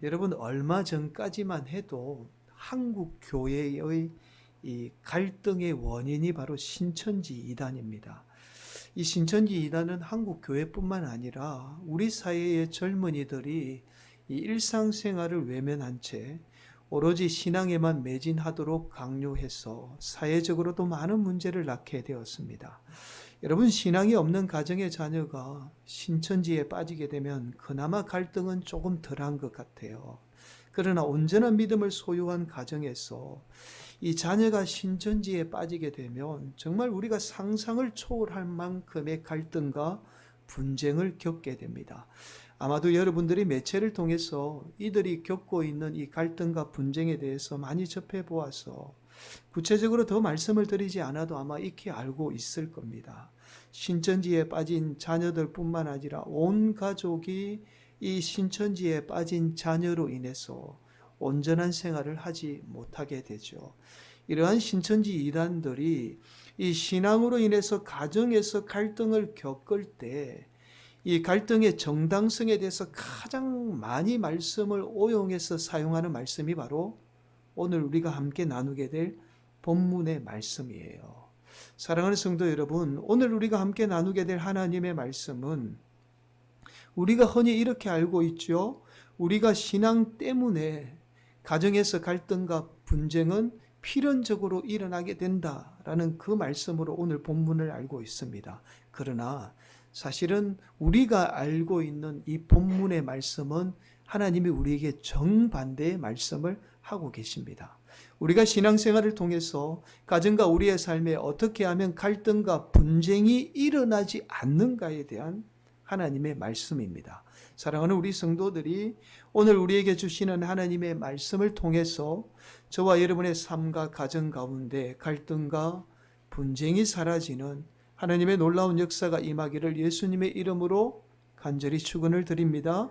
여러분, 얼마 전까지만 해도 한국 교회의 이 갈등의 원인이 바로 신천지 이단입니다. 이 신천지 이단은 한국 교회뿐만 아니라 우리 사회의 젊은이들이 이 일상생활을 외면한 채 오로지 신앙에만 매진하도록 강요해서 사회적으로도 많은 문제를 낳게 되었습니다. 여러분, 신앙이 없는 가정의 자녀가 신천지에 빠지게 되면 그나마 갈등은 조금 덜한 것 같아요. 그러나 온전한 믿음을 소유한 가정에서 이 자녀가 신천지에 빠지게 되면 정말 우리가 상상을 초월할 만큼의 갈등과 분쟁을 겪게 됩니다. 아마도 여러분들이 매체를 통해서 이들이 겪고 있는 이 갈등과 분쟁에 대해서 많이 접해 보아서 구체적으로 더 말씀을 드리지 않아도 아마 익히 알고 있을 겁니다. 신천지에 빠진 자녀들뿐만 아니라 온 가족이 이 신천지에 빠진 자녀로 인해서 온전한 생활을 하지 못하게 되죠. 이러한 신천지 이단들이 이 신앙으로 인해서 가정에서 갈등을 겪을 때 이 갈등의 정당성에 대해서 가장 많이 말씀을 오용해서 사용하는 말씀이 바로 오늘 우리가 함께 나누게 될 본문의 말씀이에요. 사랑하는 성도 여러분, 오늘 우리가 함께 나누게 될 하나님의 말씀은 우리가 흔히 이렇게 알고 있죠. 우리가 신앙 때문에 가정에서 갈등과 분쟁은 필연적으로 일어나게 된다라는 그 말씀으로 오늘 본문을 알고 있습니다. 그러나 사실은 우리가 알고 있는 이 본문의 말씀은 하나님이 우리에게 정반대의 말씀을 하고 계십니다. 우리가 신앙생활을 통해서 가정과 우리의 삶에 어떻게 하면 갈등과 분쟁이 일어나지 않는가에 대한 하나님의 말씀입니다. 사랑하는 우리 성도들이 오늘 우리에게 주시는 하나님의 말씀을 통해서 저와 여러분의 삶과 가정 가운데 갈등과 분쟁이 사라지는 하나님의 놀라운 역사가 임하기를 예수님의 이름으로 간절히 축원을 드립니다.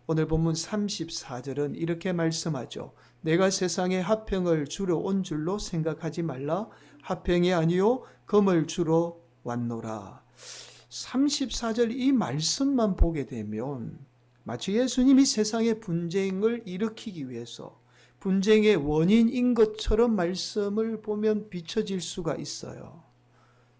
오늘 본문 34절은 이렇게 말씀하죠. 내가 세상에 화평을 주러 온 줄로 생각하지 말라. 화평이 아니요 금을 주러 왔노라. 34절 이 말씀만 보게 되면 마치 예수님이 세상의 분쟁을 일으키기 위해서 분쟁의 원인인 것처럼 말씀을 보면 비춰질 수가 있어요.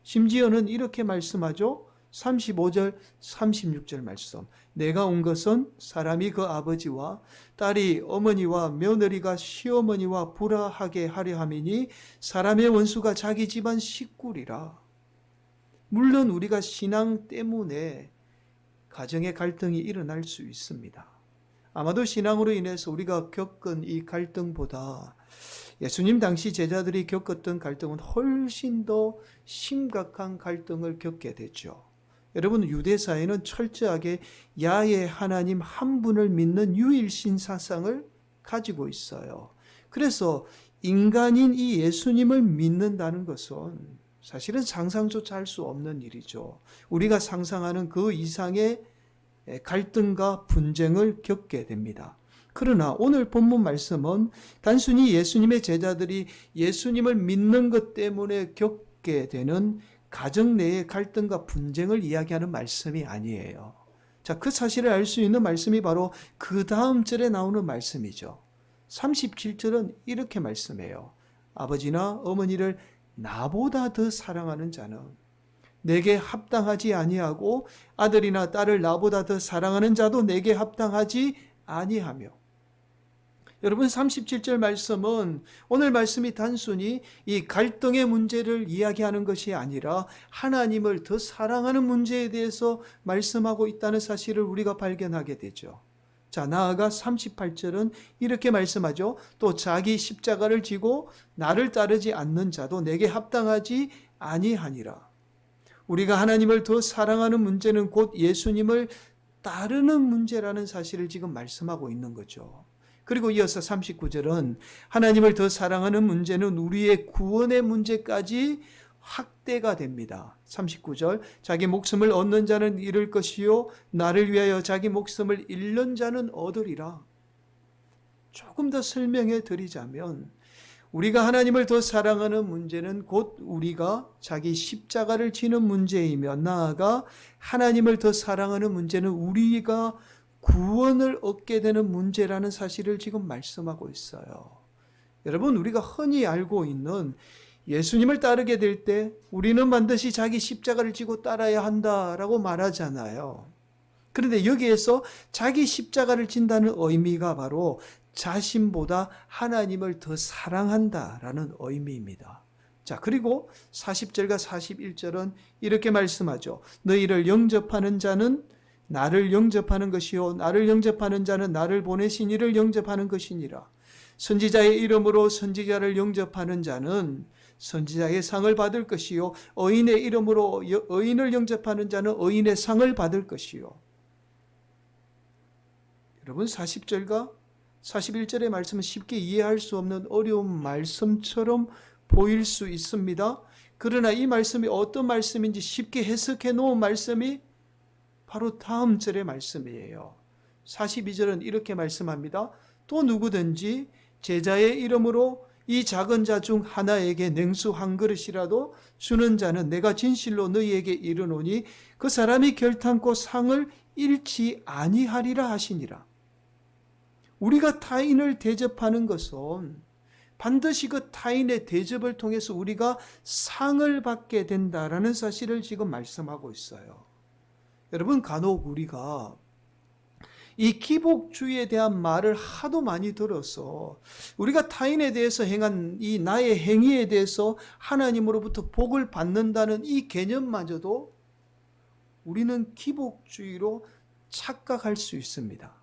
심지어는 이렇게 말씀하죠. 35절, 36절 말씀. 내가 온 것은 사람이 그 아버지와 딸이 어머니와 며느리가 시어머니와 불화하게 하려 함이니 사람의 원수가 자기 집안 식구리라. 물론 우리가 신앙 때문에 가정의 갈등이 일어날 수 있습니다. 아마도 신앙으로 인해서 우리가 겪은 이 갈등보다 예수님 당시 제자들이 겪었던 갈등은 훨씬 더 심각한 갈등을 겪게 됐죠. 여러분, 유대사회는 철저하게 야훼 하나님 한 분을 믿는 유일신 사상을 가지고 있어요. 그래서 인간인 이 예수님을 믿는다는 것은 사실은 상상조차 할 수 없는 일이죠. 우리가 상상하는 그 이상의 갈등과 분쟁을 겪게 됩니다. 그러나 오늘 본문 말씀은 단순히 예수님의 제자들이 예수님을 믿는 것 때문에 겪게 되는 가정 내의 갈등과 분쟁을 이야기하는 말씀이 아니에요. 자, 그 사실을 알 수 있는 말씀이 바로 그 다음 절에 나오는 말씀이죠. 37절은 이렇게 말씀해요. 아버지나 어머니를 나보다 더 사랑하는 자는 내게 합당하지 아니하고 아들이나 딸을 나보다 더 사랑하는 자도 내게 합당하지 아니하며. 여러분, 37절 말씀은 오늘 말씀이 단순히 이 갈등의 문제를 이야기하는 것이 아니라 하나님을 더 사랑하는 문제에 대해서 말씀하고 있다는 사실을 우리가 발견하게 되죠. 자, 나아가 38절은 이렇게 말씀하죠. 또 자기 십자가를 지고 나를 따르지 않는 자도 내게 합당하지 아니하니라. 우리가 하나님을 더 사랑하는 문제는 곧 예수님을 따르는 문제라는 사실을 지금 말씀하고 있는 거죠. 그리고 이어서 39절은 하나님을 더 사랑하는 문제는 우리의 구원의 문제까지 확대가 됩니다. 39절 자기 목숨을 얻는 자는 잃을 것이요 나를 위하여 자기 목숨을 잃는 자는 얻으리라. 조금 더 설명해 드리자면 우리가 하나님을 더 사랑하는 문제는 곧 우리가 자기 십자가를 지는 문제이며 나아가 하나님을 더 사랑하는 문제는 우리가 구원을 얻게 되는 문제라는 사실을 지금 말씀하고 있어요. 여러분, 우리가 흔히 알고 있는 예수님을 따르게 될 때 우리는 반드시 자기 십자가를 지고 따라야 한다라고 말하잖아요. 그런데 여기에서 자기 십자가를 진다는 의미가 바로 자신보다 하나님을 더 사랑한다라는 의미입니다. 자, 그리고 40절과 41절은 이렇게 말씀하죠. 너희를 영접하는 자는 나를 영접하는 것이요 나를 영접하는 자는 나를 보내신 이를 영접하는 것이니라. 선지자의 이름으로 선지자를 영접하는 자는 선지자의 상을 받을 것이요 의인의 이름으로 의인을 영접하는 자는 의인의 상을 받을 것이요. 여러분, 40절과 41절의 말씀은 쉽게 이해할 수 없는 어려운 말씀처럼 보일 수 있습니다. 그러나 이 말씀이 어떤 말씀인지 쉽게 해석해 놓은 말씀이 바로 다음 절의 말씀이에요. 42절은 이렇게 말씀합니다. 또 누구든지 제자의 이름으로 이 작은 자 중 하나에게 냉수 한 그릇이라도 주는 자는 내가 진실로 너희에게 이르노니 그 사람이 결탄코 상을 잃지 아니하리라 하시니라. 우리가 타인을 대접하는 것은 반드시 그 타인의 대접을 통해서 우리가 상을 받게 된다라는 사실을 지금 말씀하고 있어요. 여러분, 간혹 우리가 이 기복주의에 대한 말을 하도 많이 들어서 우리가 타인에 대해서 행한 이 나의 행위에 대해서 하나님으로부터 복을 받는다는 이 개념마저도 우리는 기복주의로 착각할 수 있습니다.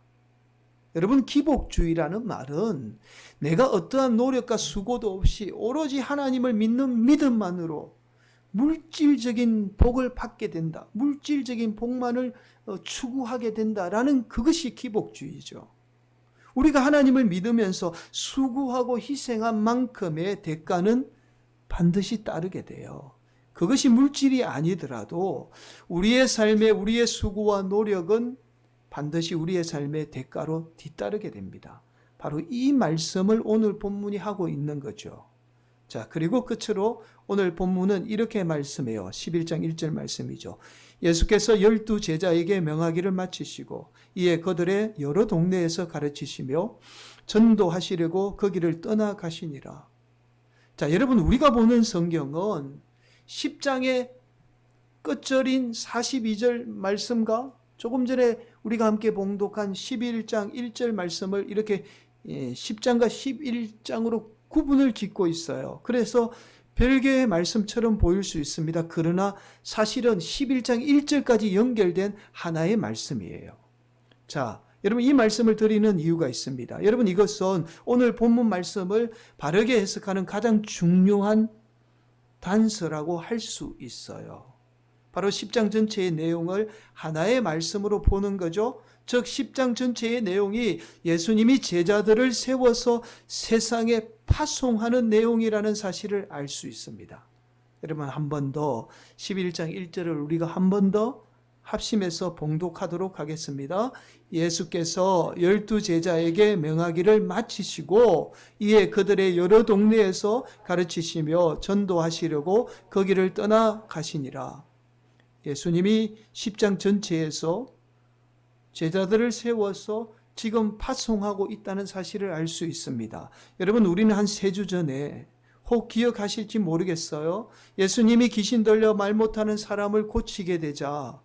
여러분, 기복주의라는 말은 내가 어떠한 노력과 수고도 없이 오로지 하나님을 믿는 믿음만으로 물질적인 복을 받게 된다. 물질적인 복만을 추구하게 된다라는 그것이 기복주의죠. 우리가 하나님을 믿으면서 수고하고 희생한 만큼의 대가는 반드시 따르게 돼요. 그것이 물질이 아니더라도 우리의 삶에 우리의 수고와 노력은 반드시 우리의 삶의 대가로 뒤따르게 됩니다. 바로 이 말씀을 오늘 본문이 하고 있는 거죠. 자, 그리고 끝으로 오늘 본문은 이렇게 말씀해요. 11장 1절 말씀이죠. 예수께서 12 제자에게 명하기를 마치시고 이에 그들의 여러 동네에서 가르치시며 전도하시려고 거기를 떠나가시니라. 자, 여러분, 우리가 보는 성경은 10장의 끝절인 42절 말씀과 조금 전에 우리가 함께 봉독한 11장 1절 말씀을 이렇게 10장과 11장으로 구분을 짓고 있어요. 그래서 별개의 말씀처럼 보일 수 있습니다. 그러나 사실은 11장 1절까지 연결된 하나의 말씀이에요. 자, 여러분, 이 말씀을 드리는 이유가 있습니다. 여러분, 이것은 오늘 본문 말씀을 바르게 해석하는 가장 중요한 단서라고 할 수 있어요. 바로 10장 전체의 내용을 하나의 말씀으로 보는 거죠. 즉 10장 전체의 내용이 예수님이 제자들을 세워서 세상에 파송하는 내용이라는 사실을 알 수 있습니다. 여러분, 한 번 더 11장 1절을 우리가 한 번 더 합심해서 봉독하도록 하겠습니다. 예수께서 12 제자에게 명하기를 마치시고 이에 그들의 여러 동네에서 가르치시며 전도하시려고 거기를 떠나 가시니라. 예수님이 10장 전체에서 제자들을 세워서 지금 파송하고 있다는 사실을 알 수 있습니다. 여러분, 우리는 한 3주 전에 혹 기억하실지 모르겠어요. 예수님이 귀신 들려 말 못하는 사람을 고치게 되자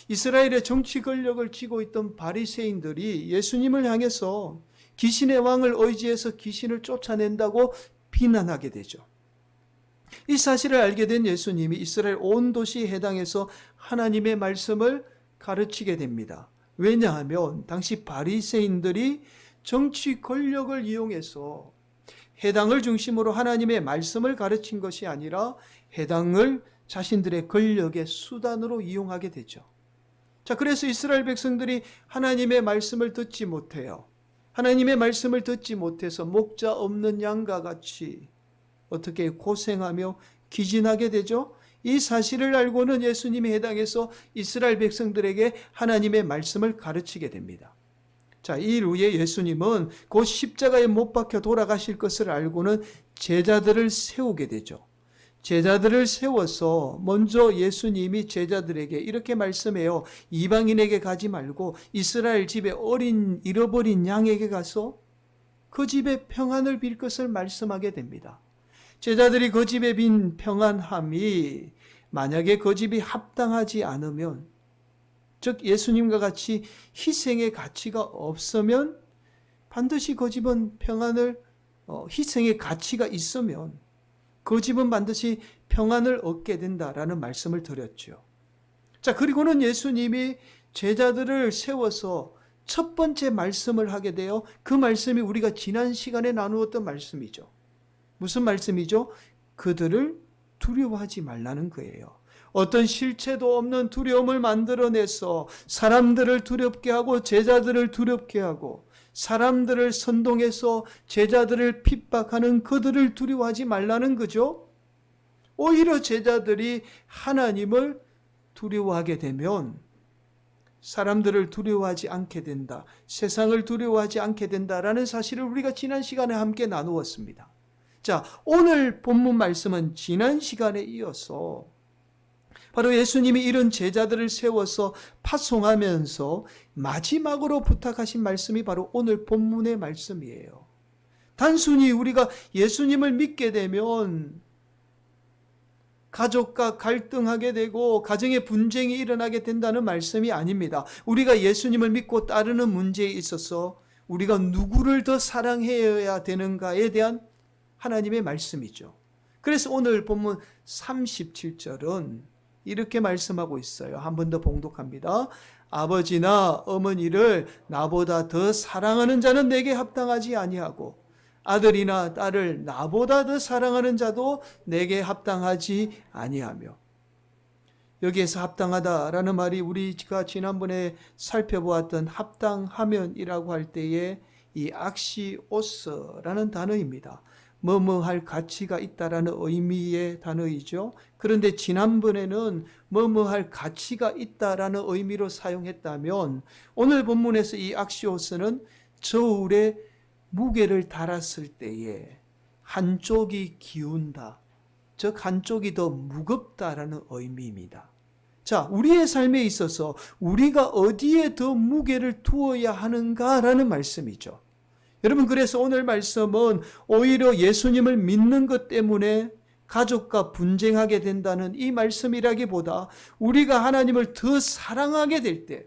이스라엘의 정치 권력을 쥐고 있던 바리새인들이 예수님을 향해서 귀신의 왕을 의지해서 귀신을 쫓아낸다고 비난하게 되죠. 이 사실을 알게 된 예수님이 이스라엘 온 도시에 해당해서 하나님의 말씀을 가르치게 됩니다. 왜냐하면 당시 바리새인들이 정치 권력을 이용해서 해당을 중심으로 하나님의 말씀을 가르친 것이 아니라 해당을 자신들의 권력의 수단으로 이용하게 되죠. 자, 그래서 이스라엘 백성들이 하나님의 말씀을 듣지 못해요. 하나님의 말씀을 듣지 못해서 목자 없는 양과 같이 어떻게 고생하며 기진하게 되죠? 이 사실을 알고는 예수님이 해당해서 이스라엘 백성들에게 하나님의 말씀을 가르치게 됩니다. 자, 이 후에 예수님은 곧 십자가에 못 박혀 돌아가실 것을 알고는 제자들을 세우게 되죠. 제자들을 세워서 먼저 예수님이 제자들에게 이렇게 말씀해요. 이방인에게 가지 말고 이스라엘 집에 잃어버린 양에게 가서 그 집에 평안을 빌 것을 말씀하게 됩니다. 제자들이 그 집에 빈 평안함이 만약에 그 집이 합당하지 않으면, 즉 예수님과 같이 희생의 가치가 없으면, 반드시 그 집은 희생의 가치가 있으면 그 집은 반드시 평안을 얻게 된다라는 말씀을 드렸죠. 자, 그리고는 예수님이 제자들을 세워서 첫 번째 말씀을 하게 돼요. 그 말씀이 우리가 지난 시간에 나누었던 말씀이죠. 무슨 말씀이죠? 그들을 두려워하지 말라는 거예요. 어떤 실체도 없는 두려움을 만들어내서 사람들을 두렵게 하고 제자들을 두렵게 하고 사람들을 선동해서 제자들을 핍박하는 그들을 두려워하지 말라는 거죠. 오히려 제자들이 하나님을 두려워하게 되면 사람들을 두려워하지 않게 된다, 세상을 두려워하지 않게 된다라는 사실을 우리가 지난 시간에 함께 나누었습니다. 자, 오늘 본문 말씀은 지난 시간에 이어서 바로 예수님이 이런 제자들을 세워서 파송하면서 마지막으로 부탁하신 말씀이 바로 오늘 본문의 말씀이에요. 단순히 우리가 예수님을 믿게 되면 가족과 갈등하게 되고 가정의 분쟁이 일어나게 된다는 말씀이 아닙니다. 우리가 예수님을 믿고 따르는 문제에 있어서 우리가 누구를 더 사랑해야 되는가에 대한 하나님의 말씀이죠. 그래서 오늘 본문 37절은 이렇게 말씀하고 있어요. 한 번 더 봉독합니다. 아버지나 어머니를 나보다 더 사랑하는 자는 내게 합당하지 아니하고 아들이나 딸을 나보다 더 사랑하는 자도 내게 합당하지 아니하며. 여기에서 합당하다라는 말이 우리가 지난번에 살펴보았던 합당하면이라고 할 때에 이 악시오스라는 단어입니다. 뭐뭐할 가치가 있다라는 의미의 단어이죠. 그런데 지난번에는 뭐뭐할 가치가 있다라는 의미로 사용했다면 오늘 본문에서 이 악시오스는 저울에 무게를 달았을 때에 한쪽이 기운다, 즉 한쪽이 더 무겁다라는 의미입니다. 자, 우리의 삶에 있어서 우리가 어디에 더 무게를 두어야 하는가라는 말씀이죠. 여러분, 그래서 오늘 말씀은 오히려 예수님을 믿는 것 때문에 가족과 분쟁하게 된다는 이 말씀이라기보다 우리가 하나님을 더 사랑하게 될 때,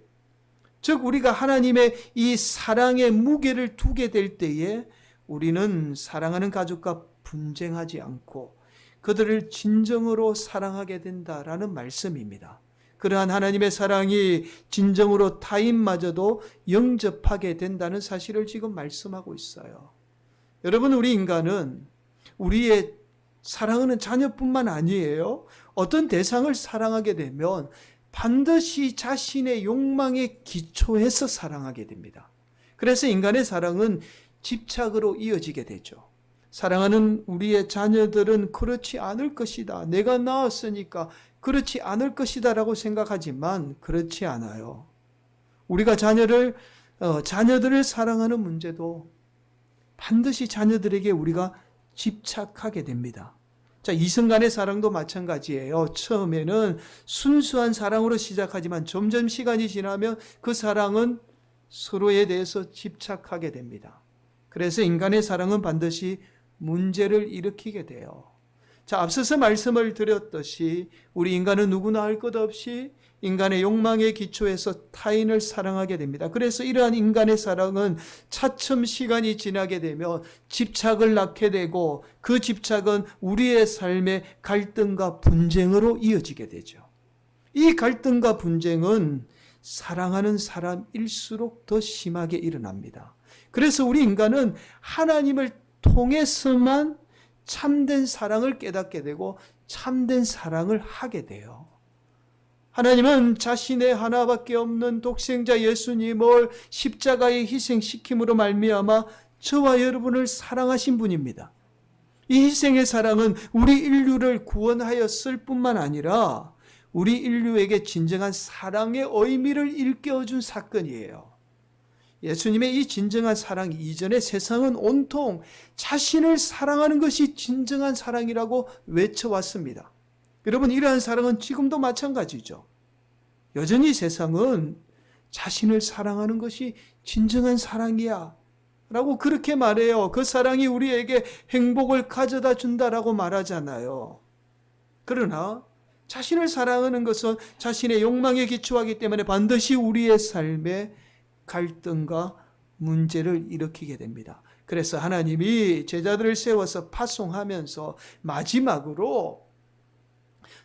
즉 우리가 하나님의 이 사랑의 무게를 두게 될 때에 우리는 사랑하는 가족과 분쟁하지 않고 그들을 진정으로 사랑하게 된다라는 말씀입니다. 그러한 하나님의 사랑이 진정으로 타인마저도 영접하게 된다는 사실을 지금 말씀하고 있어요. 여러분, 우리 인간은 우리의 사랑하는 자녀뿐만 아니에요. 어떤 대상을 사랑하게 되면 반드시 자신의 욕망에 기초해서 사랑하게 됩니다. 그래서 인간의 사랑은 집착으로 이어지게 되죠. 사랑하는 우리의 자녀들은 그렇지 않을 것이다, 내가 낳았으니까 그렇지 않을 것이다 라고 생각하지만 그렇지 않아요. 우리가 자녀들을 사랑하는 문제도 반드시 자녀들에게 우리가 집착하게 됩니다. 자, 이성 간의 사랑도 마찬가지예요. 처음에는 순수한 사랑으로 시작하지만 점점 시간이 지나면 그 사랑은 서로에 대해서 집착하게 됩니다. 그래서 인간의 사랑은 반드시 문제를 일으키게 돼요. 자, 앞서서 말씀을 드렸듯이 우리 인간은 누구나 할 것 없이 인간의 욕망에 기초해서 타인을 사랑하게 됩니다. 그래서 이러한 인간의 사랑은 차츰 시간이 지나게 되면 집착을 낳게 되고 그 집착은 우리의 삶의 갈등과 분쟁으로 이어지게 되죠. 이 갈등과 분쟁은 사랑하는 사람일수록 더 심하게 일어납니다. 그래서 우리 인간은 하나님을 통해서만 참된 사랑을 깨닫게 되고 참된 사랑을 하게 돼요. 하나님은 자신의 하나밖에 없는 독생자 예수님을 십자가에 희생시킴으로 말미암아 저와 여러분을 사랑하신 분입니다. 이 희생의 사랑은 우리 인류를 구원하였을 뿐만 아니라 우리 인류에게 진정한 사랑의 의미를 일깨워준 사건이에요. 예수님의 이 진정한 사랑 이전에 세상은 온통 자신을 사랑하는 것이 진정한 사랑이라고 외쳐왔습니다. 여러분, 이러한 사랑은 지금도 마찬가지죠. 여전히 세상은 자신을 사랑하는 것이 진정한 사랑이야 라고 그렇게 말해요. 그 사랑이 우리에게 행복을 가져다 준다라고 말하잖아요. 그러나 자신을 사랑하는 것은 자신의 욕망에 기초하기 때문에 반드시 우리의 삶에 갈등과 문제를 일으키게 됩니다. 그래서 하나님이 제자들을 세워서 파송하면서 마지막으로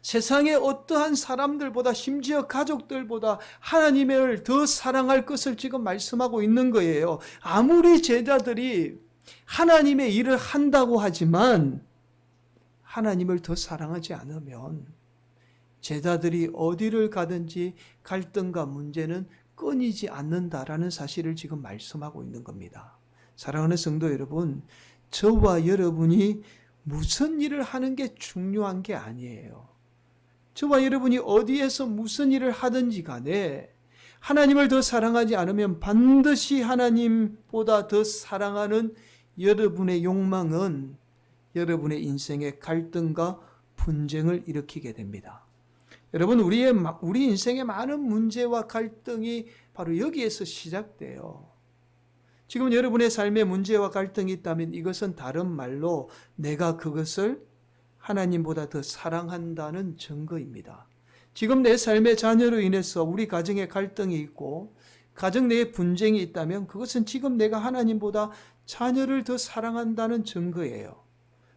세상의 어떠한 사람들보다, 심지어 가족들보다 하나님을 더 사랑할 것을 지금 말씀하고 있는 거예요. 아무리 제자들이 하나님의 일을 한다고 하지만 하나님을 더 사랑하지 않으면 제자들이 어디를 가든지 갈등과 문제는 끊이지 않는다라는 사실을 지금 말씀하고 있는 겁니다. 사랑하는 성도 여러분, 저와 여러분이 무슨 일을 하는 게 중요한 게 아니에요. 저와 여러분이 어디에서 무슨 일을 하든지 간에 하나님을 더 사랑하지 않으면 반드시 하나님보다 더 사랑하는 여러분의 욕망은 여러분의 인생에 갈등과 분쟁을 일으키게 됩니다. 여러분, 우리 인생의 많은 문제와 갈등이 바로 여기에서 시작돼요. 지금 여러분의 삶에 문제와 갈등이 있다면 이것은 다른 말로 내가 그것을 하나님보다 더 사랑한다는 증거입니다. 지금 내 삶의 자녀로 인해서 우리 가정에 갈등이 있고 가정 내에 분쟁이 있다면 그것은 지금 내가 하나님보다 자녀를 더 사랑한다는 증거예요.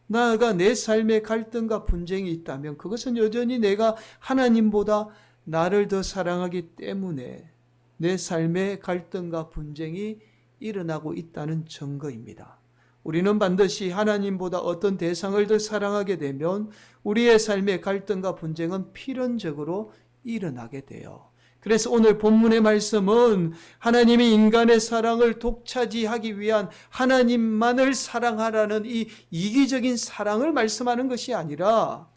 나아가 내 삶에 갈등과 분쟁이 있다면 그것은 여전히 내가 하나님보다 나를 더 사랑하기 때문에 내 삶에 갈등과 분쟁이 일어나고 있다는 증거입니다. 우리는 반드시 하나님보다 어떤 대상을 더 사랑하게 되면 우리의 삶의 갈등과 분쟁은 필연적으로 일어나게 돼요. 그래서 오늘 본문의 말씀은 하나님이 인간의 사랑을 독차지하기 위한 하나님만을 사랑하라는 이 이기적인 사랑을 말씀하는 것이 아니라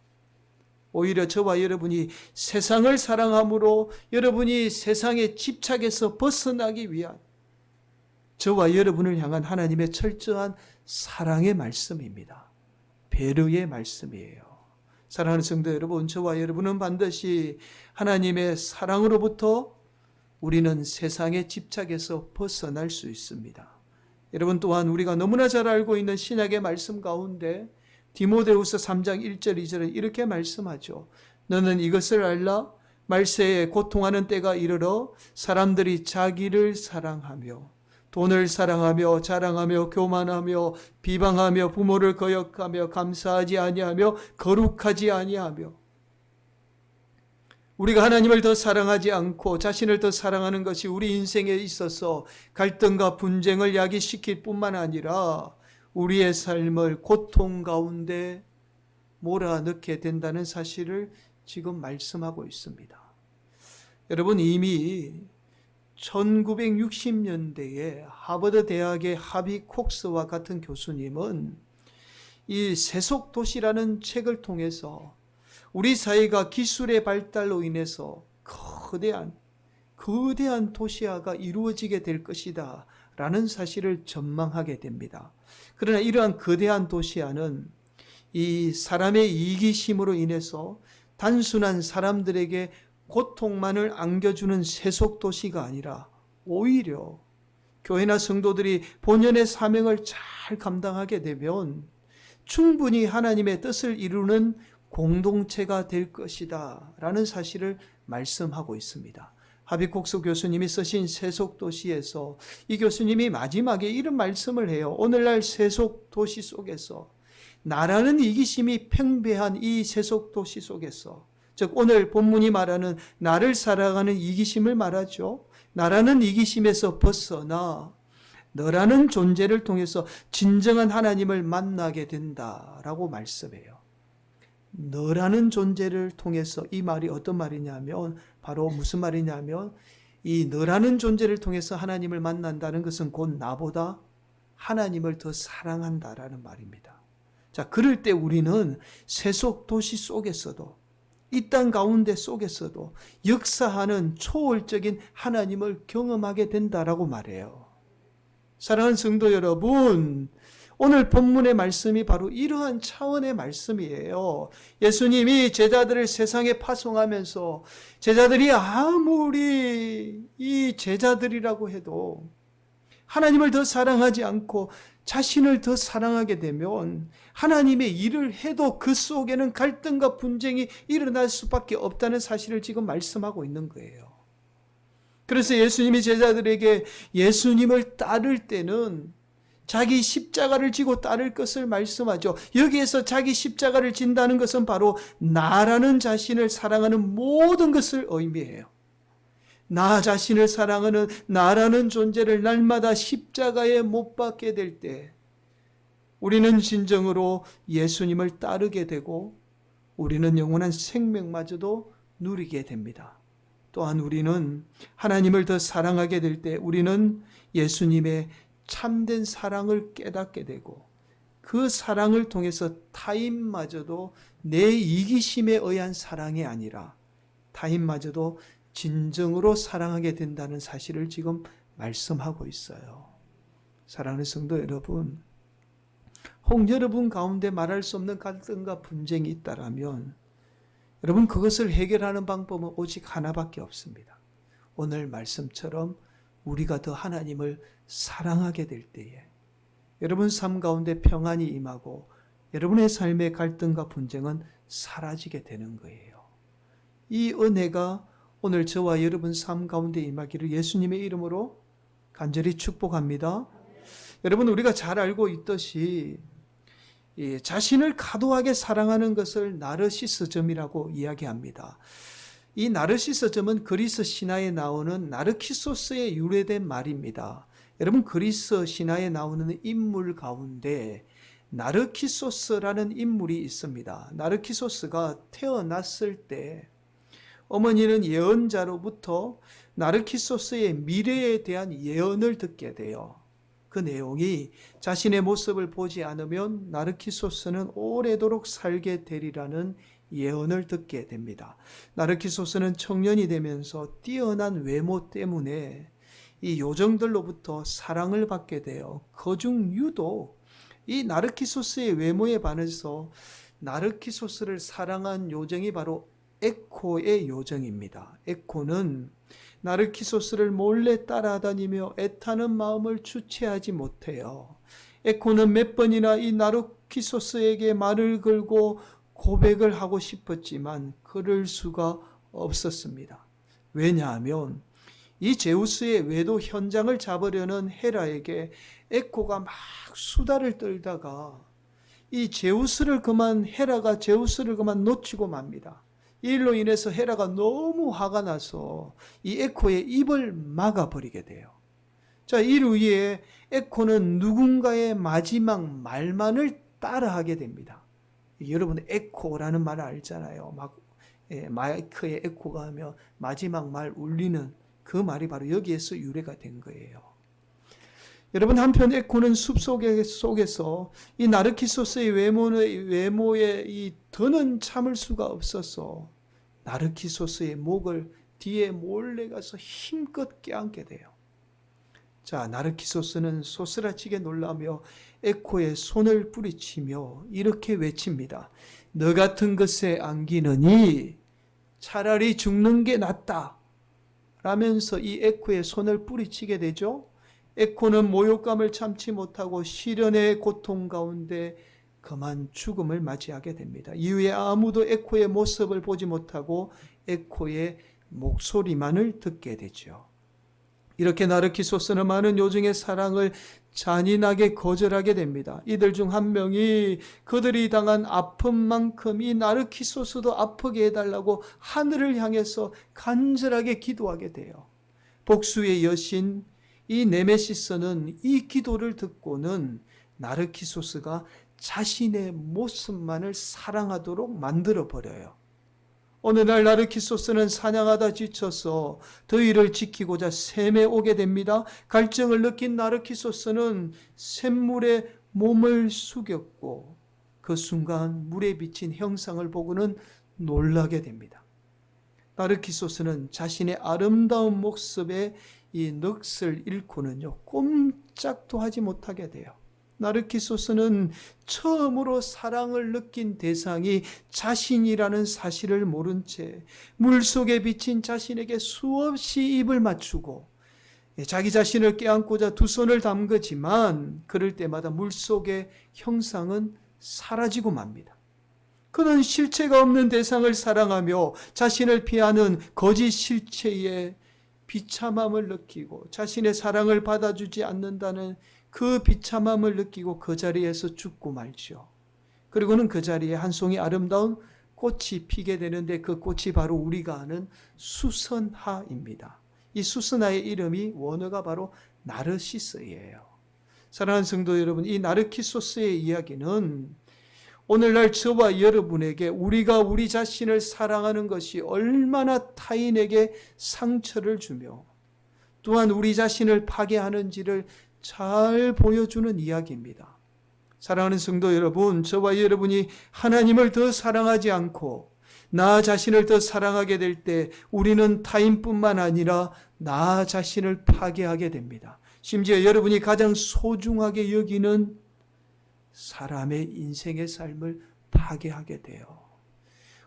오히려 저와 여러분이 세상을 사랑함으로 여러분이 세상의 집착에서 벗어나기 위한 저와 여러분을 향한 하나님의 철저한 사랑의 말씀입니다. 배려의 말씀이에요. 사랑하는 성도 여러분, 저와 여러분은 반드시 하나님의 사랑으로부터 우리는 세상의 집착에서 벗어날 수 있습니다. 여러분, 또한 우리가 너무나 잘 알고 있는 신약의 말씀 가운데 디모데후서 3장 1절 2절은 이렇게 말씀하죠. 너는 이것을 알라. 말세에 고통하는 때가 이르러 사람들이 자기를 사랑하며 돈을 사랑하며 자랑하며 교만하며 비방하며 부모를 거역하며 감사하지 아니하며 거룩하지 아니하며 우리가 하나님을 더 사랑하지 않고 자신을 더 사랑하는 것이 우리 인생에 있어서 갈등과 분쟁을 야기시킬 뿐만 아니라 우리의 삶을 고통 가운데 몰아넣게 된다는 사실을 지금 말씀하고 있습니다. 여러분, 이미 1960년대에 하버드 대학의 하비 콕스와 같은 교수님은 이 세속도시라는 책을 통해서 우리 사회가 기술의 발달로 인해서 거대한 도시화가 이루어지게 될 것이다 라는 사실을 전망하게 됩니다. 그러나 이러한 거대한 도시화는 이 사람의 이기심으로 인해서 단순한 사람들에게 고통만을 안겨주는 세속도시가 아니라 오히려 교회나 성도들이 본연의 사명을 잘 감당하게 되면 충분히 하나님의 뜻을 이루는 공동체가 될 것이다 라는 사실을 말씀하고 있습니다. 하비콕스 교수님이 쓰신 세속도시에서 이 교수님이 마지막에 이런 말씀을 해요. 오늘날 세속도시 속에서 나라는 이기심이 팽배한 이 세속도시 속에서, 즉 오늘 본문이 말하는 나를 사랑하는 이기심을 말하죠. 나라는 이기심에서 벗어나 너라는 존재를 통해서 진정한 하나님을 만나게 된다라고 말씀해요. 너라는 존재를 통해서, 이 말이 어떤 말이냐면 바로 무슨 말이냐면 이 너라는 존재를 통해서 하나님을 만난다는 것은 곧 나보다 하나님을 더 사랑한다라는 말입니다. 자, 그럴 때 우리는 세속 도시 속에서도 이 땅 가운데 속에서도 역사하는 초월적인 하나님을 경험하게 된다라고 말해요. 사랑하는 성도 여러분, 오늘 본문의 말씀이 바로 이러한 차원의 말씀이에요. 예수님이 제자들을 세상에 파송하면서 제자들이 아무리 이 제자들이라고 해도 하나님을 더 사랑하지 않고 자신을 더 사랑하게 되면 하나님의 일을 해도 그 속에는 갈등과 분쟁이 일어날 수밖에 없다는 사실을 지금 말씀하고 있는 거예요. 그래서 예수님이 제자들에게 예수님을 따를 때는 자기 십자가를 지고 따를 것을 말씀하죠. 여기에서 자기 십자가를 진다는 것은 바로 나라는 자신을 사랑하는 모든 것을 의미해요. 나 자신을 사랑하는 나라는 존재를 날마다 십자가에 못 박게 될 때 우리는 진정으로 예수님을 따르게 되고 우리는 영원한 생명마저도 누리게 됩니다. 또한 우리는 하나님을 더 사랑하게 될 때 우리는 예수님의 참된 사랑을 깨닫게 되고 그 사랑을 통해서 타인마저도 내 이기심에 의한 사랑이 아니라 타인마저도 진정으로 사랑하게 된다는 사실을 지금 말씀하고 있어요. 사랑하는 성도 여러분, 혹 여러분 가운데 말할 수 없는 갈등과 분쟁이 있다라면 여러분 그것을 해결하는 방법은 오직 하나밖에 없습니다. 오늘 말씀처럼 우리가 더 하나님을 사랑하게 될 때에 여러분 삶 가운데 평안이 임하고 여러분의 삶의 갈등과 분쟁은 사라지게 되는 거예요. 이 은혜가 오늘 저와 여러분 삶 가운데 임하기를 예수님의 이름으로 간절히 축복합니다. 여러분 우리가 잘 알고 있듯이 자신을 과도하게 사랑하는 것을 나르시스즘이라고 이야기합니다. 이 나르시스즘은 그리스 신화에 나오는 나르키소스에 유래된 말입니다. 여러분 그리스 신화에 나오는 인물 가운데 나르키소스라는 인물이 있습니다. 나르키소스가 태어났을 때 어머니는 예언자로부터 나르키소스의 미래에 대한 예언을 듣게 돼요. 그 내용이 자신의 모습을 보지 않으면 나르키소스는 오래도록 살게 되리라는 예언을 듣게 됩니다. 나르키소스는 청년이 되면서 뛰어난 외모 때문에 이 요정들로부터 사랑을 받게 돼요. 그중 유독 이 나르키소스의 외모에 반해서 나르키소스를 사랑한 요정이 바로 에코의 요정입니다. 에코는 나르키소스를 몰래 따라다니며 애타는 마음을 주체하지 못해요. 에코는 몇 번이나 이 나르키소스에게 말을 걸고 고백을 하고 싶었지만 그럴 수가 없었습니다. 왜냐하면 이 제우스의 외도 현장을 잡으려는 헤라에게 에코가 막 수다를 떨다가 헤라가 제우스를 그만 놓치고 맙니다. 이 일로 인해서 헤라가 너무 화가 나서 이 에코의 입을 막아버리게 돼요. 자, 이후에 에코는 누군가의 마지막 말만을 따라하게 됩니다. 여러분 에코라는 말을 알잖아요. 마이크에 에코가 하며 마지막 말 울리는 그 말이 바로 여기에서 유래가 된 거예요. 여러분 한편 에코는 속에서 이 나르키소스의 외모에 이 더는 참을 수가 없어서 나르키소스의 목을 뒤에 몰래 가서 힘껏 껴안게 돼요. 자, 나르키소스는 소스라치게 놀라며 에코의 손을 뿌리치며 이렇게 외칩니다. 너 같은 것에 안기느니 차라리 죽는 게 낫다. 라면서 이 에코의 손을 뿌리치게 되죠. 에코는 모욕감을 참지 못하고 시련의 고통 가운데 그만 죽음을 맞이하게 됩니다. 이후에 아무도 에코의 모습을 보지 못하고 에코의 목소리만을 듣게 되죠. 이렇게 나르키소스는 많은 요정의 사랑을 잔인하게 거절하게 됩니다. 이들 중 한 명이 그들이 당한 아픔만큼 이 나르키소스도 아프게 해달라고 하늘을 향해서 간절하게 기도하게 돼요. 복수의 여신 이 네메시스는 이 기도를 듣고는 나르키소스가 자신의 모습만을 사랑하도록 만들어버려요. 어느 날 나르키소스는 사냥하다 지쳐서 더위를 지키고자 샘에 오게 됩니다. 갈증을 느낀 나르키소스는 샘물에 몸을 숙였고 그 순간 물에 비친 형상을 보고는 놀라게 됩니다. 나르키소스는 자신의 아름다운 모습에 이 넋을 잃고는요 꼼짝도 하지 못하게 돼요. 나르키소스는 처음으로 사랑을 느낀 대상이 자신이라는 사실을 모른 채 물속에 비친 자신에게 수없이 입을 맞추고 자기 자신을 껴안고자 두 손을 담그지만 그럴 때마다 물속의 형상은 사라지고 맙니다. 그는 실체가 없는 대상을 사랑하며 자신을 피하는 거짓 실체에 비참함을 느끼고 자신의 사랑을 받아주지 않는다는 그 비참함을 느끼고 그 자리에서 죽고 말죠. 그리고는 그 자리에 한 송이 아름다운 꽃이 피게 되는데 그 꽃이 바로 우리가 아는 수선화입니다. 이 수선화의 이름이 원어가 바로 나르시스예요. 사랑하는 성도 여러분, 이 나르키소스의 이야기는 오늘날 저와 여러분에게 우리가 우리 자신을 사랑하는 것이 얼마나 타인에게 상처를 주며 또한 우리 자신을 파괴하는지를 잘 보여주는 이야기입니다. 사랑하는 성도 여러분, 저와 여러분이 하나님을 더 사랑하지 않고 나 자신을 더 사랑하게 될 때 우리는 타인뿐만 아니라 나 자신을 파괴하게 됩니다. 심지어 여러분이 가장 소중하게 여기는 사람의 인생의 삶을 파괴하게 돼요.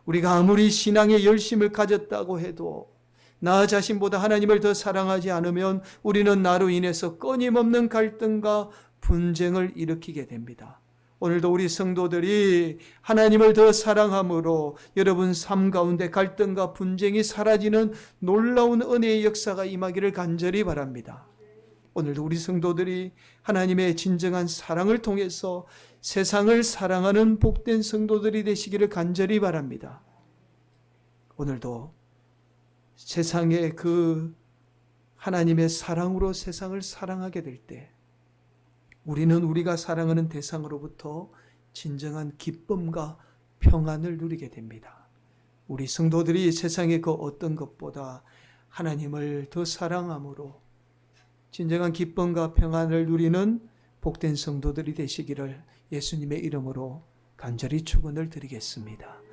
우리가 아무리 신앙의 열심을 가졌다고 해도 나 자신보다 하나님을 더 사랑하지 않으면 우리는 나로 인해서 끊임없는 갈등과 분쟁을 일으키게 됩니다. 오늘도 우리 성도들이 하나님을 더 사랑함으로 여러분 삶 가운데 갈등과 분쟁이 사라지는 놀라운 은혜의 역사가 임하기를 간절히 바랍니다. 오늘도 우리 성도들이 하나님의 진정한 사랑을 통해서 세상을 사랑하는 복된 성도들이 되시기를 간절히 바랍니다. 오늘도 세상의 그 하나님의 사랑으로 세상을 사랑하게 될 때 우리는 우리가 사랑하는 대상으로부터 진정한 기쁨과 평안을 누리게 됩니다. 우리 성도들이 세상의 그 어떤 것보다 하나님을 더 사랑함으로 진정한 기쁨과 평안을 누리는 복된 성도들이 되시기를 예수님의 이름으로 간절히 축원을 드리겠습니다.